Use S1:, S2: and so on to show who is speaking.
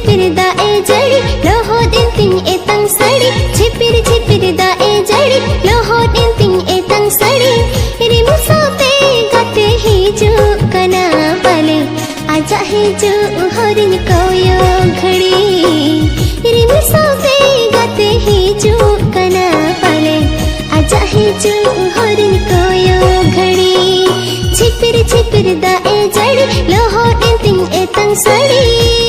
S1: झिपिर दाए जड़ी लोहो दिन तिंग एतंग सड़ी झिपिर दाए जड़ी लोहो दिन तिंग एतंग सड़ी रिमु साथे गाते हिजू कना पाले आजा हिजू हरिन कोयो घड़ी रिमु साथे गाते हिजू कना पाले आजा हिजू हरिन कोयो घड़ी झिपिर दाए जड़ी लोहो दिन तिंग एतंग सड़ी।